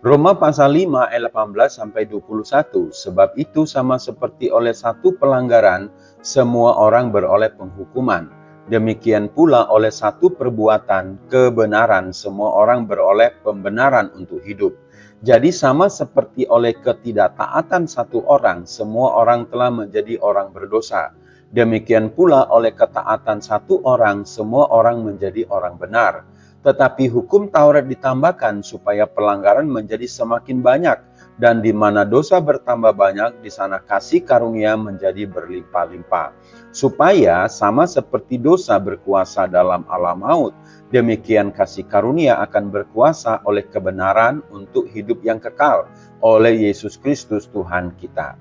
Roma pasal 5 ayat 18 sampai 21. Sebab itu sama seperti oleh satu pelanggaran semua orang beroleh penghukuman. Demikian pula oleh satu perbuatan kebenaran semua orang beroleh pembenaran untuk hidup. Jadi sama seperti oleh ketidaktaatan satu orang semua orang telah menjadi orang berdosa. Demikian pula oleh ketaatan satu orang semua orang menjadi orang benar. Tetapi hukum Taurat ditambahkan supaya pelanggaran menjadi semakin banyak, dan di mana dosa bertambah banyak, di sana kasih karunia menjadi berlimpah-limpah. Supaya sama seperti dosa berkuasa dalam alam maut, demikian kasih karunia akan berkuasa oleh kebenaran untuk hidup yang kekal oleh Yesus Kristus Tuhan kita.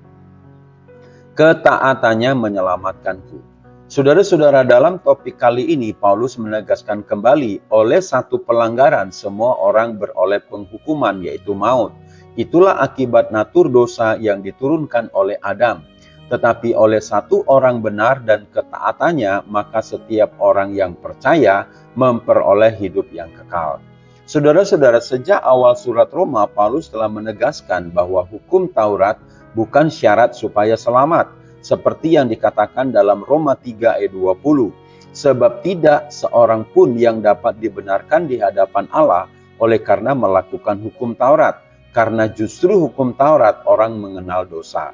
Ketaatannya menyelamatkanku. Saudara-saudara, dalam topik kali ini Paulus menegaskan kembali oleh satu pelanggaran semua orang beroleh penghukuman, yaitu maut. Itulah akibat natur dosa yang diturunkan oleh Adam. Tetapi oleh satu orang benar dan ketaatannya, maka setiap orang yang percaya memperoleh hidup yang kekal. Saudara-saudara, sejak awal surat Roma, Paulus telah menegaskan bahwa hukum Taurat bukan syarat supaya selamat, seperti yang dikatakan dalam Roma 3 ayat 20. Sebab tidak seorang pun yang dapat dibenarkan di hadapan Allah oleh karena melakukan hukum Taurat, karena justru hukum Taurat orang mengenal dosa.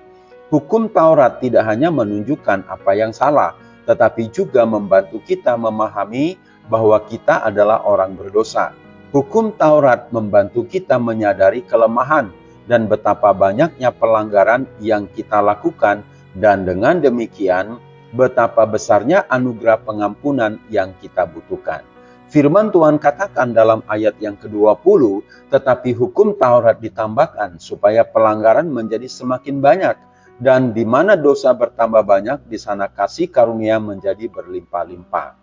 Hukum Taurat tidak hanya menunjukkan apa yang salah, tetapi juga membantu kita memahami bahwa kita adalah orang berdosa. Hukum Taurat membantu kita menyadari kelemahan dan betapa banyaknya pelanggaran yang kita lakukan, dan dengan demikian betapa besarnya anugerah pengampunan yang kita butuhkan. Firman Tuhan katakan dalam ayat yang ke-20, tetapi hukum Taurat ditambahkan supaya pelanggaran menjadi semakin banyak, dan di mana dosa bertambah banyak, di sana kasih karunia menjadi berlimpah-limpah.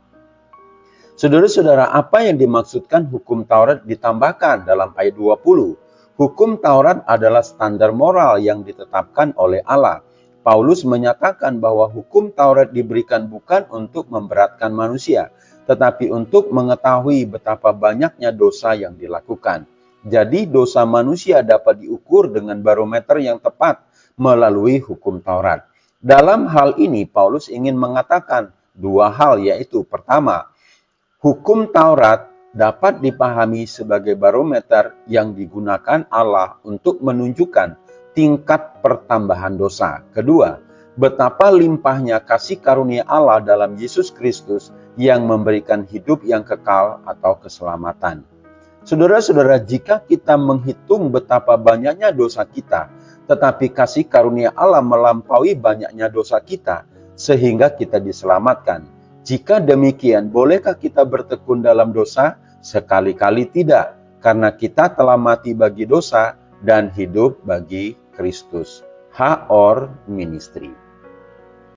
Saudara-saudara, apa yang dimaksudkan hukum Taurat ditambahkan dalam ayat 20? Hukum Taurat adalah standar moral yang ditetapkan oleh Allah. Paulus menyatakan bahwa hukum Taurat diberikan bukan untuk memberatkan manusia, tetapi untuk mengetahui betapa banyaknya dosa yang dilakukan. Jadi dosa manusia dapat diukur dengan barometer yang tepat melalui hukum Taurat. Dalam hal ini Paulus ingin mengatakan dua hal, yaitu pertama, hukum Taurat dapat dipahami sebagai barometer yang digunakan Allah untuk menunjukkan tingkat pertambahan dosa. Kedua, betapa limpahnya kasih karunia Allah dalam Yesus Kristus yang memberikan hidup yang kekal atau keselamatan. Saudara-saudara, jika kita menghitung betapa banyaknya dosa kita, tetapi kasih karunia Allah melampaui banyaknya dosa kita, sehingga kita diselamatkan. Jika demikian, bolehkah kita bertekun dalam dosa? Sekali-kali tidak, karena kita telah mati bagi dosa dan hidup bagi Kristus. Haor Ministry.